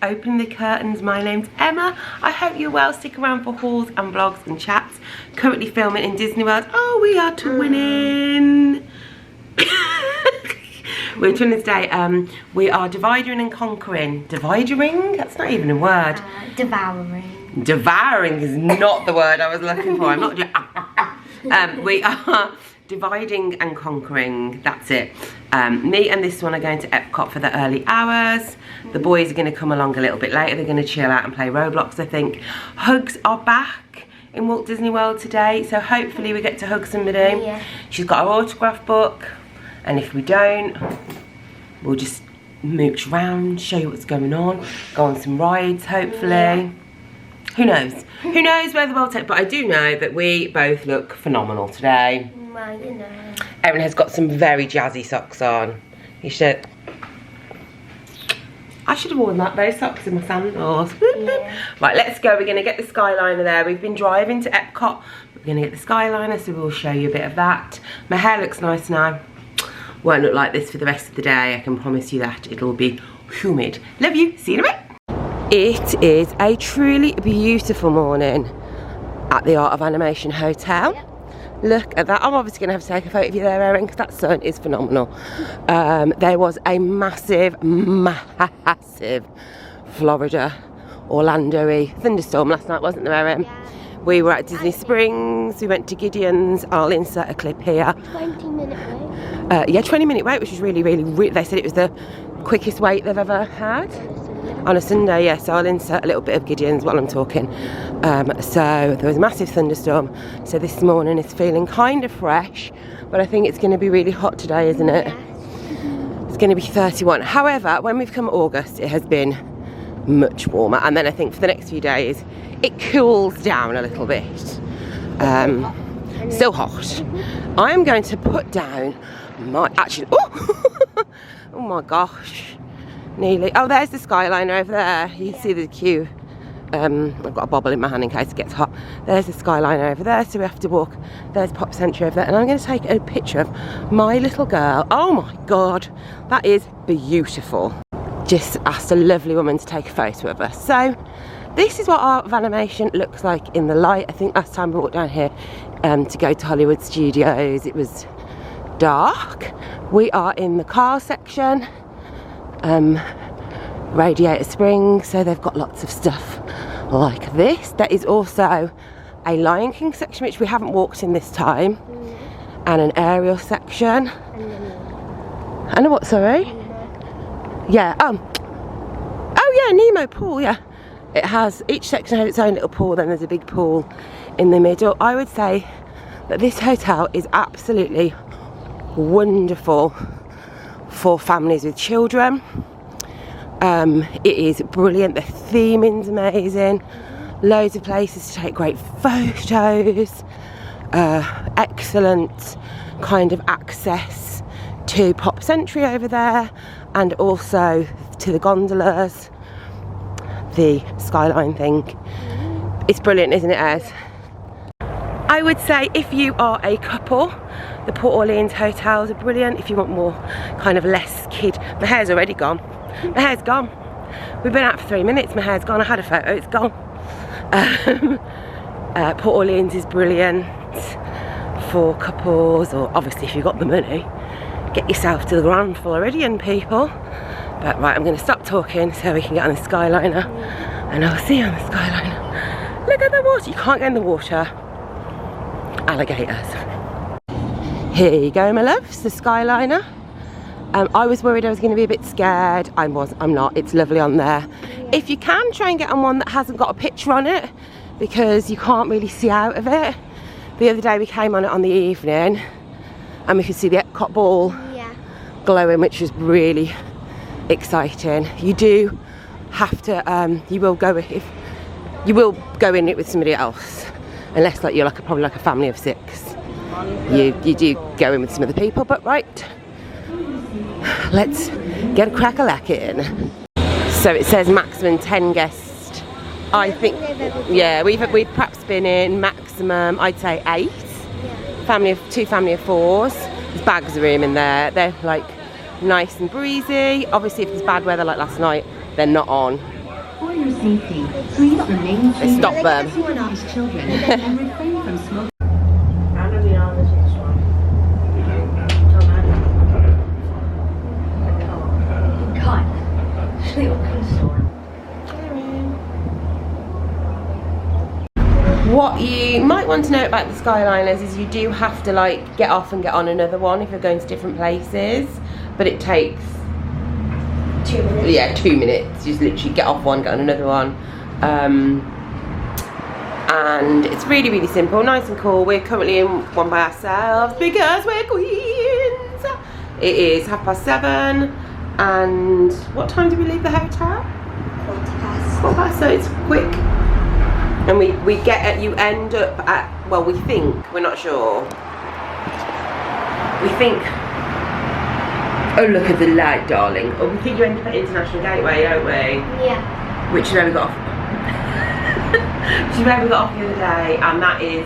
opening the curtains. My name's Emma. I hope you're well. Stick around for hauls and vlogs and chats. Currently filming in Disney World. Oh, we are twinning. We're twinning today. We are dividing and conquering. Dividing? That's not even a word. Devouring. Devouring is not the word I was looking for. I'm not. We are dividing and conquering. That's it. Me and this one are going to Epcot for the early hours. The boys are going to come along a little bit later. They're going to chill out and play Roblox, I think. Hugs are back in Walt Disney World today, so hopefully we get to hug somebody. Yeah. She's got her autograph book, and if we don't, we'll just mooch around, show you what's going on, go on some rides, hopefully. Yeah. Who knows? Who knows where the world takes, but I do know that we both look phenomenal today. Well, you know. Erin has got some very jazzy socks on. You should. I should have worn those socks in my sandals. Yeah. Right, let's go. We're going to get the Skyliner there. We've been driving to Epcot. We're going to get the Skyliner, so we'll show you a bit of that. My hair looks nice now. Won't look like this for the rest of the day. I can promise you that. It'll be humid. Love you. See you in a bit. It is a truly beautiful morning at the Art of Animation Hotel. Yep. Look at that. I'm obviously going to have to take a photo of you there, Erin, because that sun is phenomenal. There was a massive Florida, Orlando-y thunderstorm last night, wasn't there, Erin? Yeah. We were at Disney Springs, we went to Gideon's. I'll insert a clip here. 20-minute wait? Yeah, 20-minute wait, which was really, they said it was the quickest wait they've ever had. On a Sunday, yeah, so I'll insert a little bit of Gideon's while I'm talking. So there was a massive thunderstorm, so this morning it's feeling kind of fresh, but I think it's going to be really hot today, isn't it? Yes. It's going to be 31. However, when we've come August, it has been much warmer, and then I think for the next few days it cools down a little bit. Still hot. I am going to put down my, actually, oh my gosh. Nearly. Oh, there's the Skyliner over there. You can see the queue. I've got a bobble in my hand in case it gets hot. There's the Skyliner over there, so we have to walk. There's Pop Century over there, and I'm going to take a picture of my little girl. Oh my god, that is beautiful. Just asked a lovely woman to take a photo of us. So this is what Art of Animation looks like in the light. I think last time we walked down here to go to Hollywood Studios, it was dark. We are in the car section. Radiator Springs, so they've got lots of stuff like this. There is also a Lion King section which we haven't walked in this time, and an Ariel section, and a what, sorry? Yeah, oh yeah, Nemo pool, yeah. It has, each section has its own little pool, then there's a big pool in the middle. I would say that this hotel is absolutely wonderful for families with children. It is brilliant. The theming's amazing. Loads of places to take great photos. Excellent kind of access to Pop Century over there, and also to the gondolas, the skyline thing. It's brilliant, isn't it, Ez? I would say if you are a couple, the Port Orleans hotels are brilliant. If you want more kind of less kid, my hair's already gone. My hair's gone. We've been out for 3 minutes, my hair's gone. I had a photo, it's gone. Port Orleans is brilliant for couples, or obviously if you've got the money, get yourself to the Grand Floridian, people. But right, I'm going to stop talking so we can get on the Skyliner, and I'll see you on the Skyliner. Look at the water. You can't go in the water. Alligators. Here you go, my loves, the Skyliner. I was worried I was going to be a bit scared. I'm not. It's lovely on there. If you can, try and get on one that hasn't got a picture on it, because you can't really see out of it. The other day we came on it on the evening, and we could see the Epcot ball glowing, which was really exciting. You do have to. You will go in it with somebody else, unless like you're probably like a family of 6. You do go in with some other people, but right. Let's get a crack-a-lackin'. So it says maximum 10 guests. I think, yeah, we've perhaps been in maximum, I'd say 8. Yeah. 2 family of 4s. There's bags of room in there. They're like nice and breezy. Obviously if there's bad weather like last night, they're not on. For your safety, please remain seated. Stop them. Supervise children and refrain from smoking. What you might want to know about the Skyliners is you do have to like get off and get on another one if you're going to different places, but it takes 2 minutes. Yeah, 2 minutes. You just literally get off one, get on another one, and it's really, really simple, nice and cool. We're currently in one by ourselves because we're queens. It is 7:30, and what time do we leave the hotel? 4:15, so it's quick. And we get at, you end up at, well, we think, we're not sure. We think, oh look at the light, darling. Oh, we think you end up at International Gateway, don't we? Yeah. Which is where we got off. Which is where we got off the other day, and that is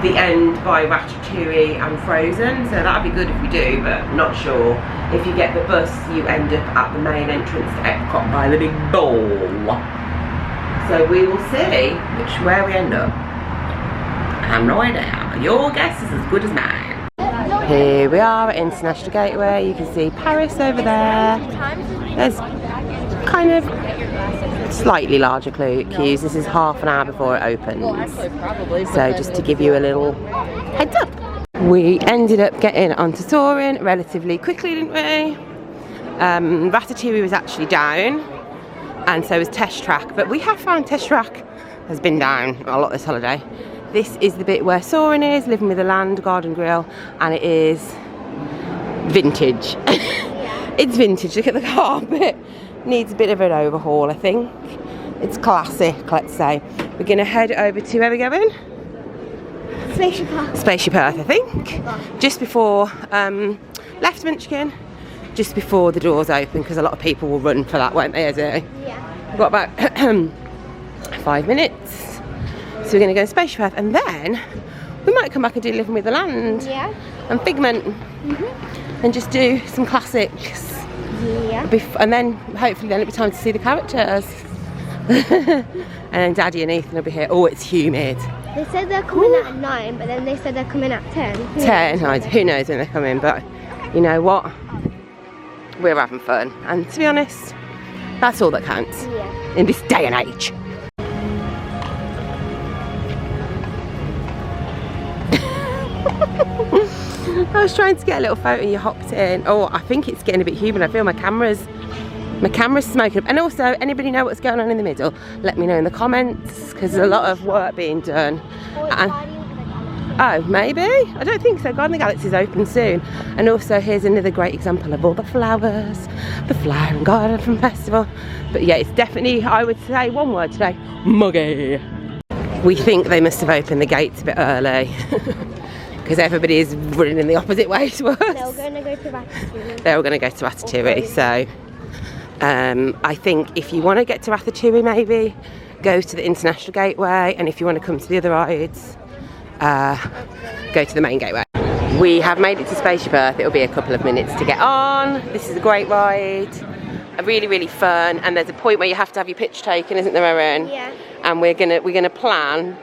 the end by Ratatouille and Frozen. So that'd be good if we do, but not sure. If you get the bus, you end up at the main entrance to Epcot by the big door. So we will see where we end up. I have no idea. Your guess is as good as mine. Here we are at International Gateway. You can see Paris over there. There's kind of slightly larger queues. This is half an hour before it opens. So just to give you a little heads up. We ended up getting onto Soarin' relatively quickly, didn't we? Ratatouille was actually down, and so was Test Track, but we have found Test Track has been down a lot this holiday. This is the bit where Soarin' is, Living with the Land, Garden Grill, and it is vintage. It's vintage, look at the carpet. Needs a bit of an overhaul, I think. It's classic, let's say. We're gonna head over to, where are we going? Spaceship Earth. Spaceship Earth, I think. Just before, left Munchkin, just before the doors open, because a lot of people will run for that, won't they, Izzy? Yeah. We've got about 5 minutes. So we're going to go to Spaceship Earth, and then we might come back and do Living with the Land. Yeah. And Figment. And just do some classics. Yeah. And then hopefully then it'll be time to see the characters. And then Daddy and Ethan will be here. Oh, it's humid. They said they're coming at 9, but then they said they're coming at 10. 10, who knows when they're coming, but you know what? We're having fun, and to be honest, that's all that counts in this day and age. I was trying to get a little photo and you hopped in. Oh, I think it's getting a bit humid. I feel my camera's smoking up. And also, anybody know what's going on in the middle? Let me know in the comments, because there's a lot of work being done. And, oh, maybe? I don't think so. Garden of the Galaxy's open soon. And also, here's another great example of all the flowers. The Flower and Garden Festival. But yeah, it's definitely, I would say one word today, muggy. We think they must have opened the gates a bit early. Because everybody is running in the opposite way to us. They're all going to go to Ratatouille. They're all going to go to Ratatouille, so I think if you want to get to Ratatouille, maybe go to the International Gateway, and if you want to come to the other rides, go to the main gateway. We have made it to Spaceship Earth. It'll be a couple of minutes to get on. This is a great ride, really, really fun, and there's a point where you have to have your picture taken, isn't there, Erin? Yeah. And we're gonna plan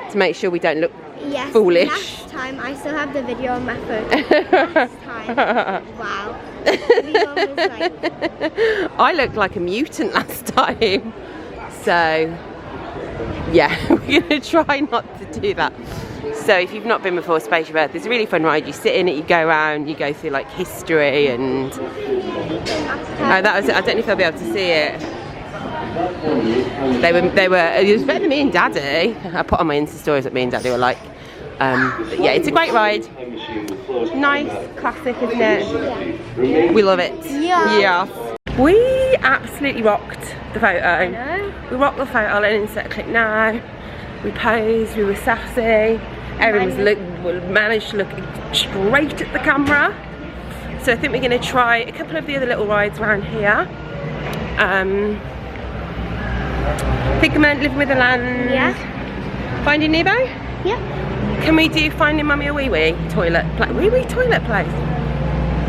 to make sure we don't look Yes, foolish. Last time, I still have the video on my phone. Last time, wow. The video was like... I looked like a mutant last time. So, yeah, we're going to try not to do that. So if you've not been before Spaceship Earth, it's a really fun ride. You sit in it, you go around, you go through like history and... Oh, that was it. I don't know if they'll be able to see it. It was better than me and Daddy. I put on my Insta stories that me and Daddy were like. But yeah, it's a great ride. Nice, classic, isn't it? Yeah. We love it. Yeah. We absolutely rocked the photo. I know. We rocked the photo. I'll insert a clip now. We posed, we were sassy. Erin managed to look straight at the camera. So I think we're going to try a couple of the other little rides around here. Figment, Living with the Land. Yeah. Finding Nemo? Yeah. Can we do Finding Mummy a Wee Wee toilet place?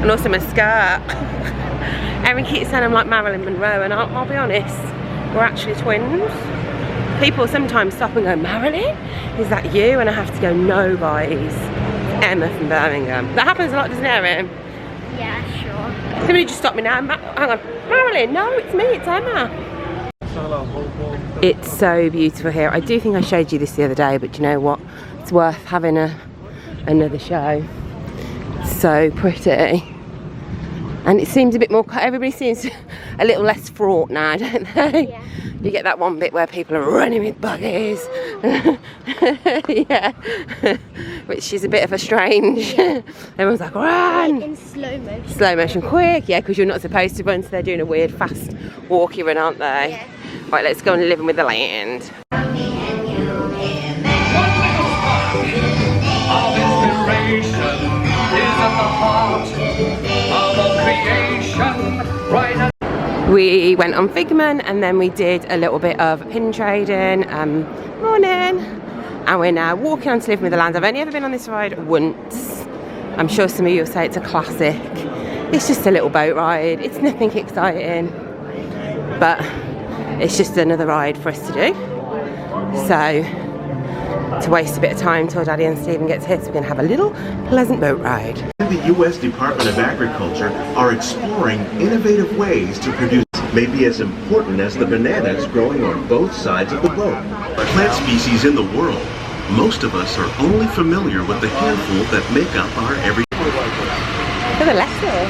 And also my skirt. Erin keeps saying I'm like Marilyn Monroe, and I'll be honest, we're actually twins. People sometimes stop and go, Marilyn, is that you? And I have to go, no guys, Emma from Birmingham. That happens a lot, doesn't it, Erin? Yeah, sure. Somebody just stopped me now. Hang on, Marilyn, no, it's me, it's Emma. It's so beautiful here. I do think I showed you this the other day, but you know what? It's worth having another show. It's so pretty. And it seems a bit more, everybody seems a little less fraught now, don't they? Yeah. You get that one bit where people are running with buggies. Yeah. Which is a bit of a strange. Yeah. Everyone's like, run! In slow motion. Slow motion, quick, yeah, because you're not supposed to run, so they're doing a weird fast walky run, aren't they? Yeah. Right, let's go and live with the land. We went on Figment and then we did a little bit of pin trading. Morning. And we're now walking on to Living with the Land. I've only ever been on this ride once. I'm sure some of you will say it's a classic. It's just a little boat ride. It's nothing exciting, but it's just another ride for us to do. So, to waste a bit of time till Daddy and Stephen gets here, so we're going to have a little pleasant boat ride. The U.S. Department of Agriculture are exploring innovative ways to produce may be as important as the bananas growing on both sides of the boat. Plant species in the world, most of us are only familiar with the handful that make up our everyday. Look at the letter.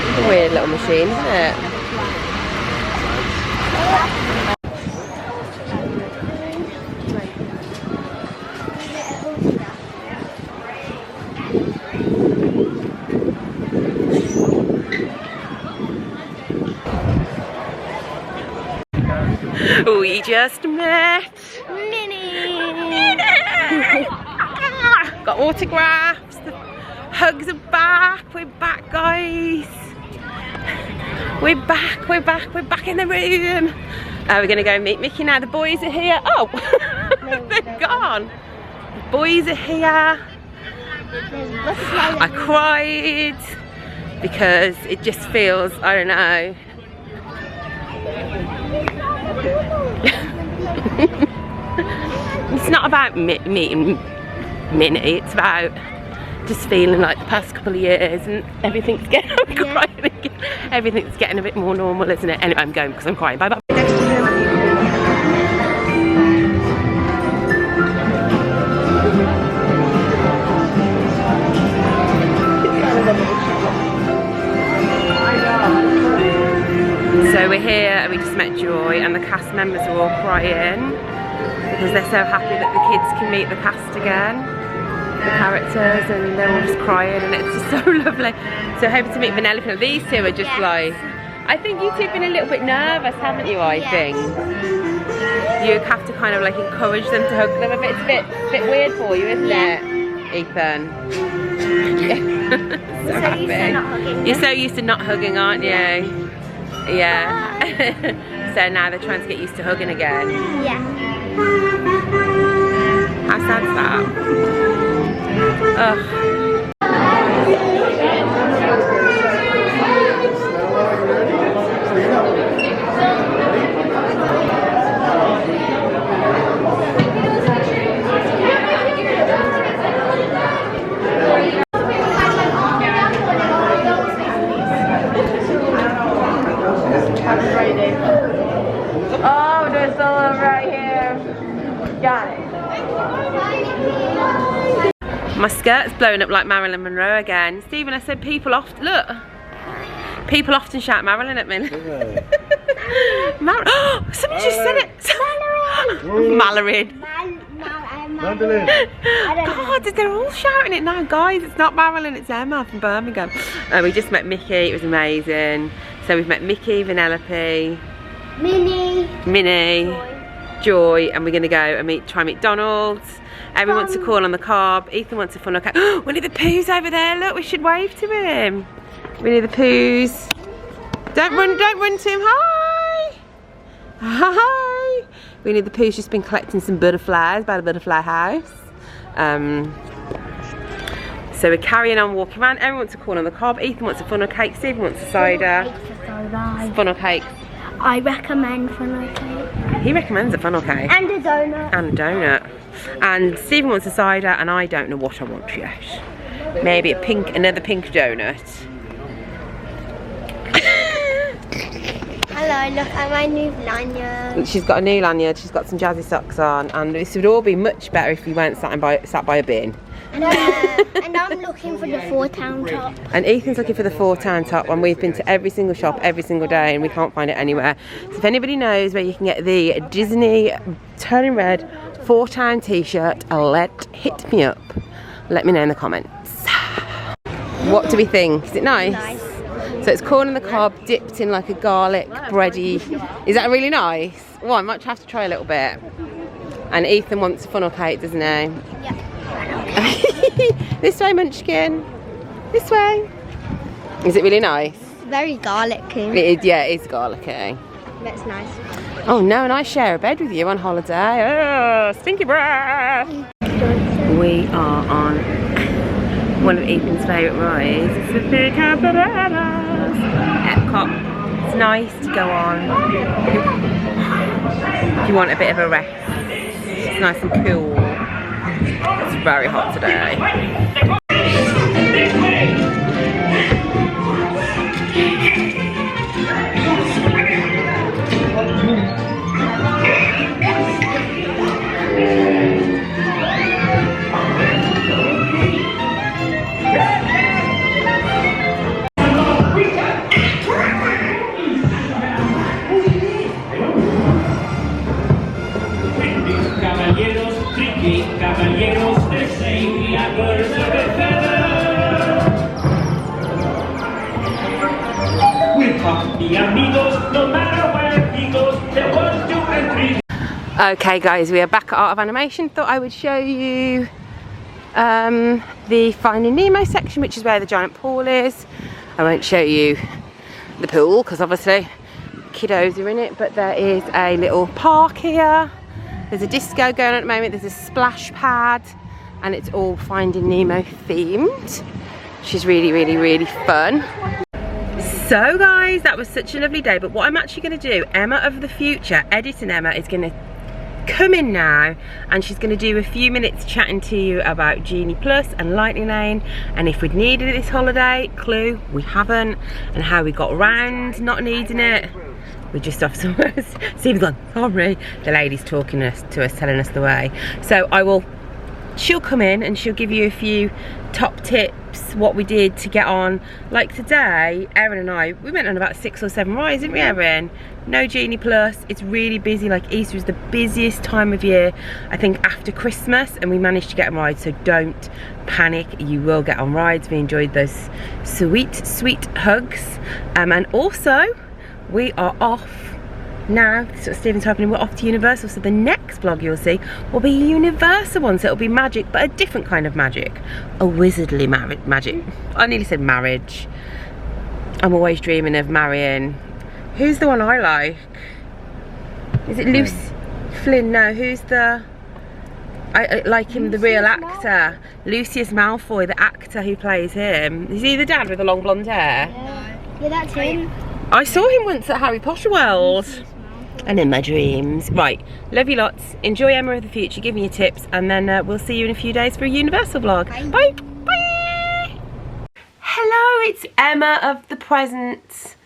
It's a weird little machine, isn't it? We just met Minnie. Got autographs. The hugs are back. We're back, guys. We're back. We're back. We're back in the room. We're gonna go meet Mickey now. The boys are here. Oh, they're gone. The boys are here. I cried because it just feels, I don't know. It's not about meeting Minnie, it's about just feeling like the past couple of years and everything's getting, everything's getting a bit more normal, isn't it? Anyway, I'm going because I'm crying. Bye bye. So we're here and we just met Joy and the cast members are all crying because they're so happy that the kids can meet the cast again, the characters, and they're all just crying and it's just so lovely. So hoping to meet Vanellope. These two are just like, I think you two have been a little bit nervous, haven't you, I think? You have to kind of like encourage them to hug them a bit. It's a bit weird for you, isn't it, Ethan? So happy. You're so used to not hugging, aren't you? Yeah. So now they're trying to get used to hugging again. Yeah. How sad's that? Ugh. Oh, there's a little right here. Got it. My skirt's blowing up like Marilyn Monroe again. Stephen, I said people often, look. People often shout Marilyn at me. Oh, somebody just said it. Marilyn. Madeline. God, they're all shouting it now. Guys, it's not Marilyn, it's Emma from Birmingham. We just met Mickey, it was amazing. So we've met Mickey, Vanellope, Minnie, Joy, and we're going to go and try and meet Donald. Everyone wants to call on the cob. Ethan wants a funnel cake. Oh, Winnie the Pooh's over there. Look, we should wave to him. Winnie the Pooh's. Don't run to him. Hi. Hi. Winnie the Pooh's just been collecting some butterflies by the butterfly house. So we're carrying on walking around. Everyone wants to call on the cob. Ethan wants a funnel cake. Stephen wants a cider. Funnel cakes. I recommend funnel cake. He recommends a funnel cake. And a donut. And a donut. And Stephen wants a cider, and I don't know what I want yet. Maybe another pink donut. Hello, look at my new lanyard. She's got a new lanyard, she's got some jazzy socks on, and this would all be much better if we weren't sat by a bin. And I'm looking for the 4-town top. And Ethan's looking for the 4-town top, and we've been to every single shop every single day and we can't find it anywhere. So if anybody knows where you can get the Disney Turning Red 4-town t-shirt, hit me up. Let me know in the comments. What do we think? Is it nice? Nice. So it's corn on the cob dipped in like a garlic bready. Is that really nice? Well, I might have to try a little bit. And Ethan wants a funnel cake, doesn't he? Yeah. This way, Munchkin. This way. Is it really nice? Very garlicky. It is, yeah, it is garlicky. That's nice. Oh no, and I share a bed with you on holiday. Oh, stinky breath. We are on one of Ethan's favourite rides. It's the Big Apparatus. Epcot. It's nice to go on if you want a bit of a rest. It's nice and cool. It's very hot today. Okay guys, we are back at Art of Animation. Thought I would show you the Finding Nemo section, which is where the giant pool is. I won't show you the pool because obviously kiddos are in it, but there is a little park here. There's a disco going on at the moment, there's a splash pad, and it's all Finding Nemo themed, which is really, really, really fun. So guys, that was such a lovely day, but what I'm actually going to do, Emma of the future, editing Emma, is going to come in now, and she's going to do a few minutes chatting to you about Genie Plus and Lightning Lane, and if we'd needed it this holiday, clue, we haven't, and how we got around not needing it. We're just off somewhere. Steve's gone, sorry. The lady's talking to us, telling us the way. So she'll come in and she'll give you a few top tips, what we did to get on. Like today, Erin and I, we went on about 6 or 7 rides, didn't we, Erin? No Genie Plus, it's really busy. Like Easter is the busiest time of year, I think, after Christmas, and we managed to get on rides, so don't panic, you will get on rides. We enjoyed those sweet, sweet hugs. And also, we are off now. This is what Stephen's happening. We're off to Universal, so the next vlog you'll see will be a Universal one. So it'll be magic, but a different kind of magic, a wizardly magic. I nearly said marriage. I'm always dreaming of marrying. Who's the one I like? Is it Lucy Flynn? No, who's the? I like him, the real actor, Lucius Malfoy, the actor who plays him. Is he the dad with the long blonde hair? Yeah, that's him. I saw him once at Harry Potter World. And in my dreams. Right, love you lots. Enjoy Emma of the future, give me your tips, and then we'll see you in a few days for a Universal vlog. Bye. Bye. Bye. Hello, it's Emma of the present.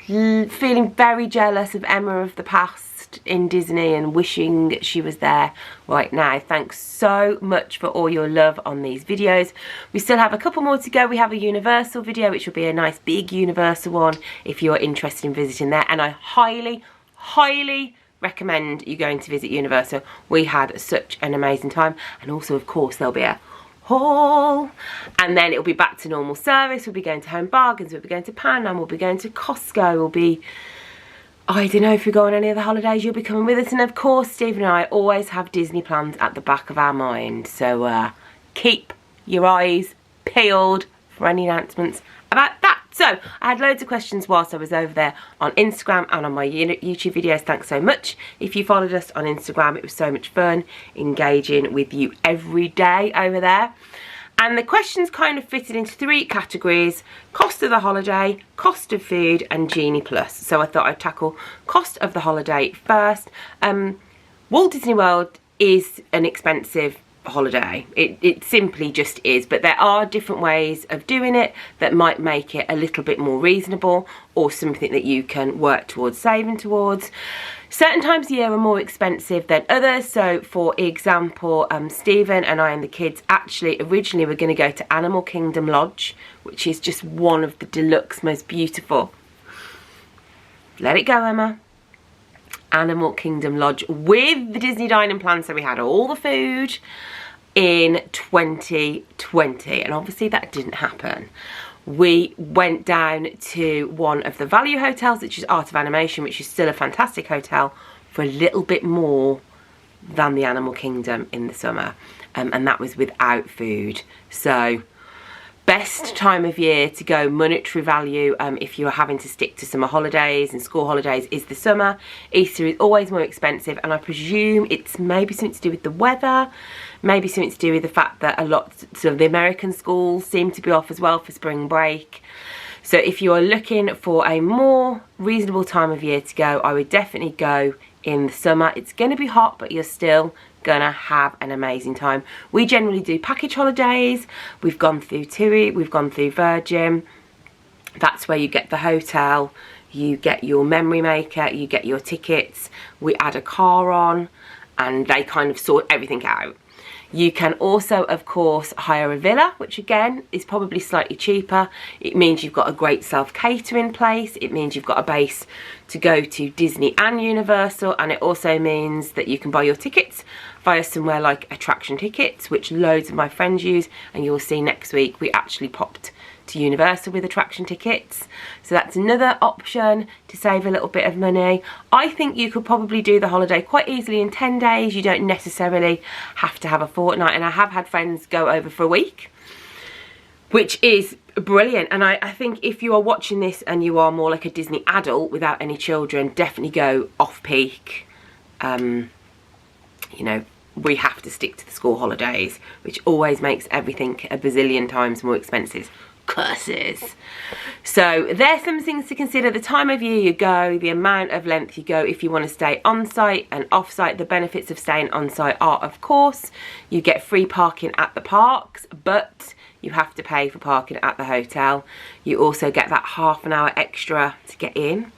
Feeling very jealous of Emma of the past in Disney and wishing she was there right now. Thanks so much for all your love on these videos. We still have a couple more to go. We have a Universal video, which will be a nice big Universal one if you're interested in visiting there, and I highly recommend you going to visit Universal. We had such an amazing time, and also of course there'll be a haul, and then it'll be back to normal service. We'll be going to Home Bargains, we'll be going to Pan Am, we'll be going to Costco, we'll be, I don't know if we go on any other holidays, you'll be coming with us, and of course Steve and I always have Disney plans at the back of our mind, so keep your eyes peeled for any announcements about that. So I had loads of questions whilst I was over there on Instagram and on my YouTube videos. Thanks so much if you followed us on Instagram. It was so much fun engaging with you every day over there. And the questions kind of fitted into 3 categories: cost of the holiday, cost of food, and Genie Plus. So I thought I'd tackle cost of the holiday first. Walt Disney World is an expensive holiday. It simply just is, but there are different ways of doing it that might make it a little bit more reasonable, or something that you can work towards saving towards. Certain times of year are more expensive than others. So for example, Stephen and I and the kids actually originally were going to go to Animal Kingdom Lodge, which is just one of the deluxe, most beautiful. Let it go, Emma. Animal Kingdom Lodge with the Disney dining plan, so we had all the food in 2020, and obviously that didn't happen. We went down to one of the value hotels, which is Art of Animation, which is still a fantastic hotel, for a little bit more than the Animal Kingdom in the summer, and that was without food. So best time of year to go monetary value if you are having to stick to summer holidays and school holidays is the summer. Easter is always more expensive, and I presume it's maybe something to do with the weather, maybe something to do with the fact that a lot of the American schools seem to be off as well for spring break. So if you are looking for a more reasonable time of year to go, I would definitely go in the summer. It's going to be hot, but you're still gonna have an amazing time. We generally do package holidays. We've gone through TUI, we've gone through Virgin. That's where you get the hotel, you get your memory maker, you get your tickets, we add a car on, and they kind of sort everything out. You can also, of course, hire a villa, which again is probably slightly cheaper. It means you've got a great self-catering place. It means you've got a base to go to Disney and Universal, and it also means that you can buy your tickets via somewhere like Attraction Tickets, which loads of my friends use, and you'll see next week we actually popped to Universal with Attraction Tickets. So that's another option to save a little bit of money. I think you could probably do the holiday quite easily in 10 days. You don't necessarily have to have a fortnight, and I have had friends go over for a week, which is brilliant. And I think if you are watching this and you are more like a Disney adult without any children, definitely go off-peak. You know, we have to stick to the school holidays, which always makes everything a bazillion times more expensive. Curses. So there's some things to consider: the time of year you go, the amount of length you go, if you want to stay on site and off site. The benefits of staying on site are, of course, you get free parking at the parks, but you have to pay for parking at the hotel. You also get that half an hour extra to get in.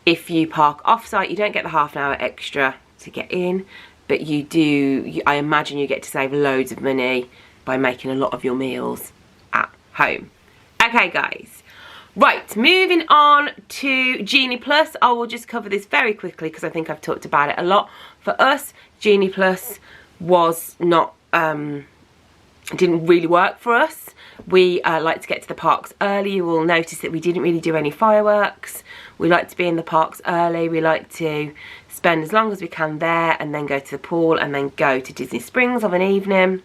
If you park off site, you don't get the half an hour extra to get in, but you do, I imagine you get to save loads of money by making a lot of your meals at home. Okay guys, right, moving on to Genie Plus. I will just cover this very quickly because I think I've talked about it a lot. For us, Genie Plus was not, didn't really work for us. We like to get to the parks early. You will notice that we didn't really do any fireworks. We like to be in the parks early. We like to spend as long as we can there and then go to the pool and then go to Disney Springs of an evening.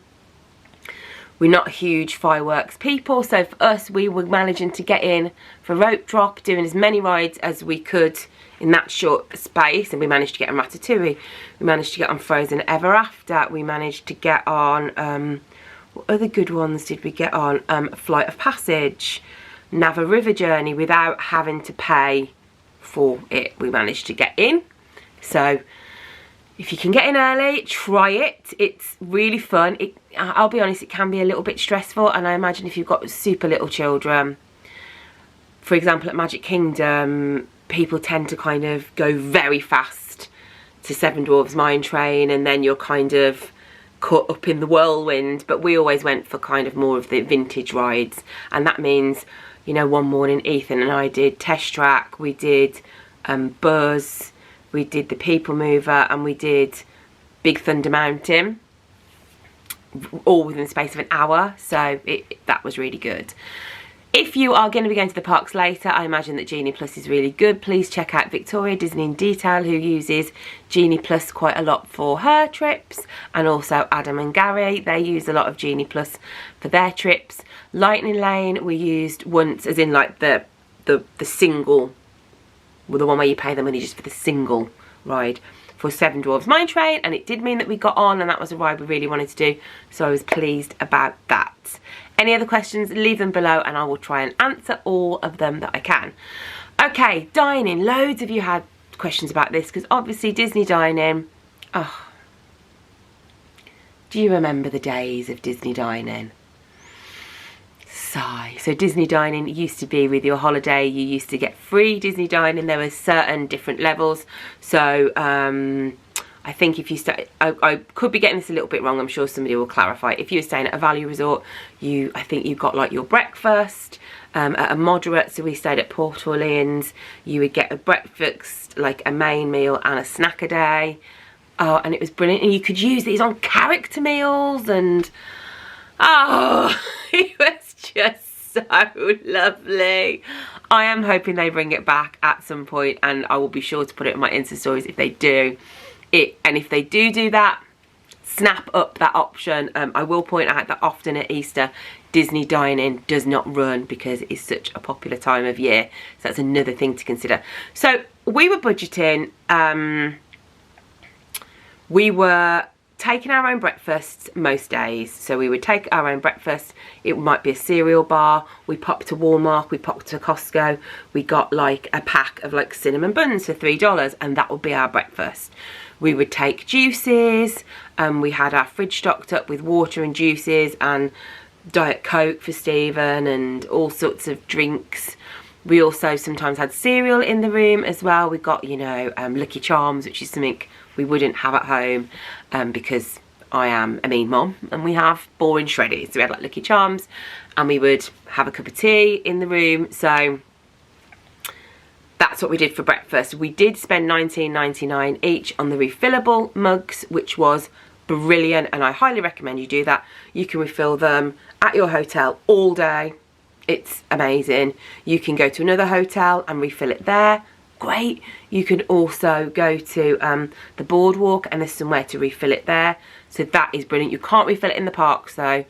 We're not huge fireworks people, so for us, we were managing to get in for rope drop, doing as many rides as we could in that short space, and we managed to get on Ratatouille. We managed to get on Frozen Ever After. We managed to get on, what other good ones did we get on? Flight of Passage, Nava River Journey, without having to pay for it. We managed to get in. So if you can get in early, try it. It's really fun. I'll be honest, it can be a little bit stressful, and I imagine if you've got super little children, for example at Magic Kingdom, people tend to kind of go very fast to Seven Dwarfs Mine Train, and then you're kind of caught up in the whirlwind. But we always went for kind of more of the vintage rides, and that means, you know, one morning Ethan and I did Test Track, we did Buzz, we did the People Mover, and we did Big Thunder Mountain, all within the space of an hour. So that was really good. If you are going to be going to the parks later, I imagine that Genie Plus is really good. Please check out Victoria, Disney in Detail, who uses Genie Plus quite a lot for her trips, and also Adam and Gary, they use a lot of Genie Plus for their trips. Lightning Lane we used once, as in like the single, well, the one where you pay the money just for the single ride. for Seven Dwarfs Mine Train, and it did mean that we got on, and that was a ride we really wanted to do, so I was pleased about that. Any other questions, leave them below and I will try and answer all of them that I can. Okay, dining. Loads of you had questions about this because obviously Disney dining, oh, do you remember the days of Disney dining? Sigh. So Disney dining used to be with your holiday, you used to get free Disney dining. There were certain different levels. So I think if you stay, I could be getting this a little bit wrong, I'm sure somebody will clarify. If you were staying at a value resort, I think you got like your breakfast at a moderate, so we stayed at Port Orleans, you would get a breakfast, like a main meal and a snack a day. Oh, and it was brilliant, and you could use these on character meals, and oh, it was just so lovely. I am hoping they bring it back at some point, and I will be sure to put it in my Insta stories if they do. And if they do that, snap up that option. I will point out that often at Easter, Disney dining does not run because it is such a popular time of year. So that's another thing to consider. So we were budgeting, we were taking our own breakfasts most days. So we would take our own breakfast. It might be a cereal bar. We popped to Walmart, we popped to Costco. We got like a pack of like cinnamon buns for $3, and that would be our breakfast. We would take juices, we had our fridge stocked up with water and juices and Diet Coke for Stephen and all sorts of drinks. We also sometimes had cereal in the room as well. We got, you know, Lucky Charms, which is something we wouldn't have at home because I am a mean mom and we have boring shreddies. So we had like Lucky Charms, and we would have a cup of tea in the room. So that's what we did for breakfast. We did spend $19.99 each on the refillable mugs, which was brilliant, and I highly recommend you do that. You can refill them at your hotel all day. It's amazing. You can go to another hotel and refill it there. Great. You can also go to the boardwalk, and there's somewhere to refill it there. So that is brilliant. You can't refill it in the parks though,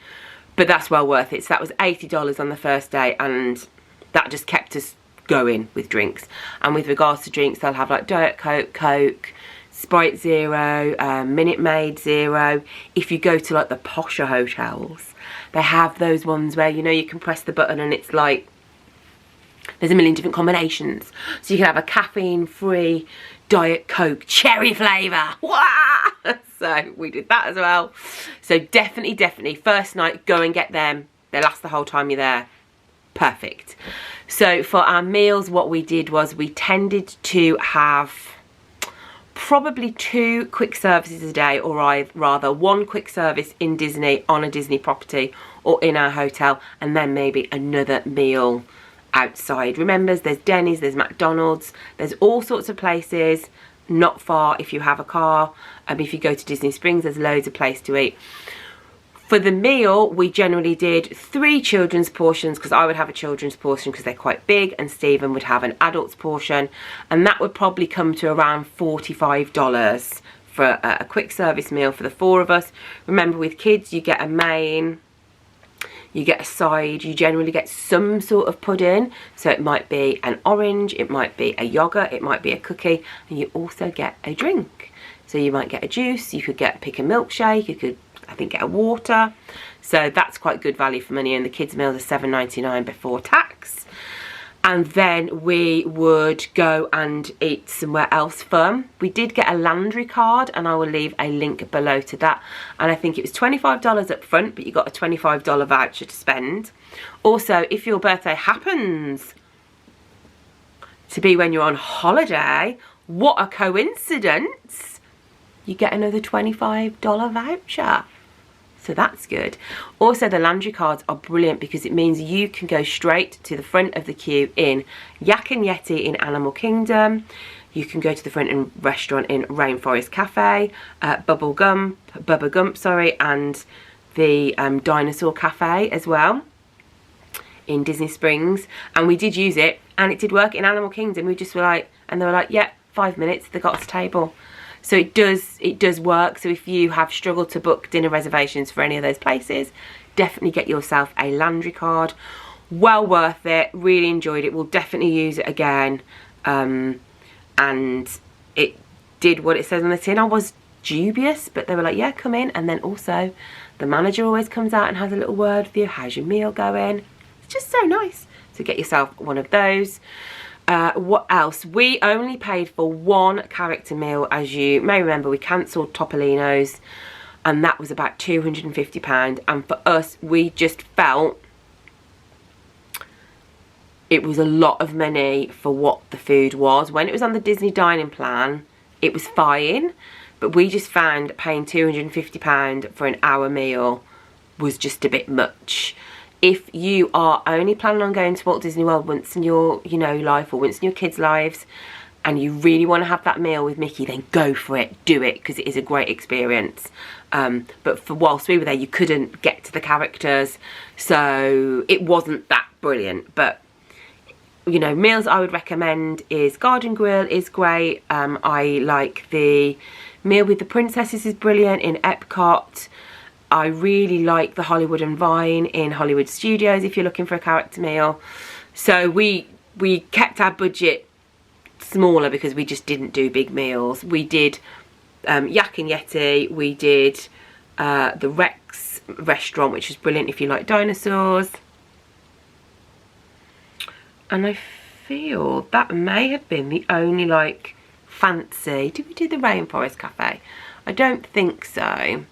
but that's well worth it. So that was $80 on the first day, and that just kept us going with drinks. And with regards to drinks, they'll have like Diet Coke, Coke, Sprite Zero, Minute Maid Zero. If you go to like the posher hotels, they have those ones where, you know, you can press the button and it's like there's a million different combinations. So you can have a caffeine-free Diet Coke cherry flavour. So we did that as well. So definitely first night, go and get them. They last the whole time you're there. Perfect. So for our meals, what we did was we tended to have probably 2 quick services a day, or rather 1 quick service in Disney on a Disney property or in our hotel, and then maybe another meal outside. Remember, there's Denny's, there's McDonald's, there's all sorts of places not far if you have a car. If you go to Disney Springs, there's loads of place to eat. For the meal, we generally did 3 children's portions, because I would have a children's portion because they're quite big, and Stephen would have an adult's portion, and that would probably come to around $45 for a quick service meal for the 4 of us. Remember, with kids, you get a main, you get a side, you generally get some sort of pudding. So it might be an orange, it might be a yogurt, it might be a cookie, and you also get a drink. So you might get a juice, you could pick a milkshake, you could, I think, get a water. So that's quite good value for money, and the kids' meals are $7.99 before tax. And then we would go and eat somewhere else fun. We did get a Landry card, and I will leave a link below to that. And I think it was $25 up front, but you got a $25 voucher to spend. Also, if your birthday happens to be when you're on holiday, what a coincidence, you get another $25 voucher. So that's good. Also, the Landry cards are brilliant because it means you can go straight to the front of the queue in Yak and Yeti in Animal Kingdom. You can go to the front in restaurant in Rainforest Cafe, Bubba Gump, sorry, and the Dinosaur Cafe as well in Disney Springs. And we did use it, and it did work in Animal Kingdom. We just were like, and they were like, yeah, 5 minutes, they got us a table. So it does work. So if you have struggled to book dinner reservations for any of those places, definitely get yourself a Landry card. Well worth it. Really enjoyed it. We'll definitely use it again. And it did what it says on the tin. I was dubious, but they were like, yeah, come in. And then also the manager always comes out and has a little word with you. How's your meal going? It's just so nice. So get yourself one of those. What else? We only paid for one character meal. As you may remember, we cancelled Topolino's, and that was about £250. And for us, we just felt it was a lot of money for what the food was. When it was on the Disney dining plan, it was fine, but we just found paying £250 for an hour meal was just a bit much. If you are only planning on going to Walt Disney World once in your, you know, life, or once in your kids' lives, and you really want to have that meal with Mickey, then go for it, do it, because it is a great experience. But for whilst we were there, you couldn't get to the characters, so it wasn't that brilliant. But, you know, meals I would recommend is Garden Grill is great. I like the meal with the princesses is brilliant in Epcot. I really like the Hollywood and Vine in Hollywood Studios if you're looking for a character meal. So we kept our budget smaller because we just didn't do big meals. We did Yak and Yeti, we did the Rex restaurant, which is brilliant if you like dinosaurs. And I feel that may have been the only like fancy. Did we do the Rainforest Cafe? I don't think so.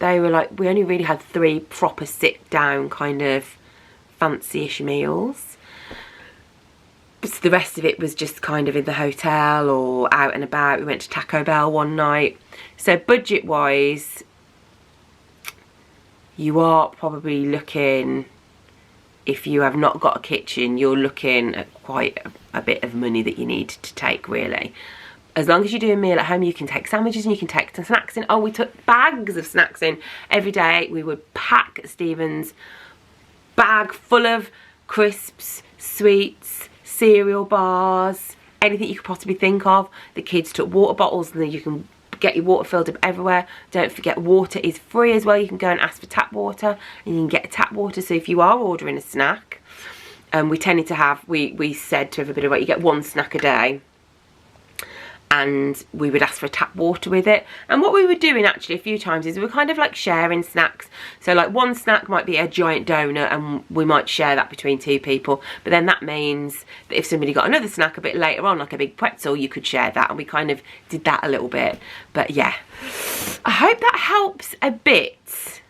They were like, we only really had 3 proper sit down kind of fancy-ish meals. So the rest of it was just kind of in the hotel or out and about. We went to Taco Bell one night. So budget wise, you are probably looking, if you have not got a kitchen, you're looking at quite a bit of money that you need to take, really. As long as you do a meal at home, you can take sandwiches and you can take some snacks in. Oh, we took bags of snacks in every day. We would pack Stephen's bag full of crisps, sweets, cereal bars, anything you could possibly think of. The kids took water bottles, and then you can get your water filled up everywhere. Don't forget, water is free as well. You can go and ask for tap water, and you can get tap water. So if you are ordering a snack, we tended to have, we said to everybody, right, you get 1 snack a day. And we would ask for tap water with it. And what we were doing actually a few times is we were kind of like sharing snacks. So like 1 snack might be a giant donut, and we might share that between 2 people. But then that means that if somebody got another snack a bit later on, like a big pretzel, you could share that. And we kind of did that a little bit. But yeah, I hope that helps a bit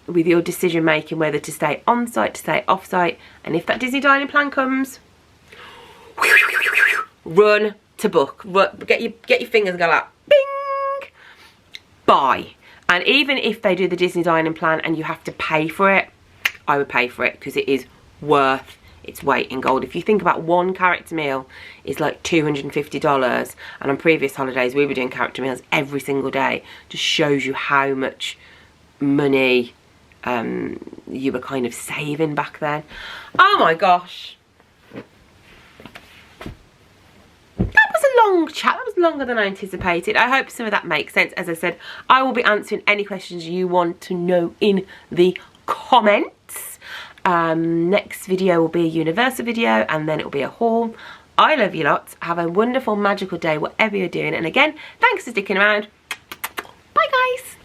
with your decision making, whether to stay on site, to stay off site. And if that Disney dining plan comes, run to book. Get your fingers and go like bing, buy. And even if they do the Disney dining plan and you have to pay for it, I would pay for it, because it is worth its weight in gold. If you think about 1 character meal is like $250, and on previous holidays we were doing character meals every single day. Just shows you how much money you were kind of saving back then. Oh my gosh, long chat. That was longer than I anticipated. I hope some of that makes sense. As I said, I will be answering any questions you want to know in the comments. Next video will be a Universal video, and then it will be a haul. I love you lots. Have a wonderful, magical day, whatever you're doing. And again, thanks for sticking around. Bye, guys.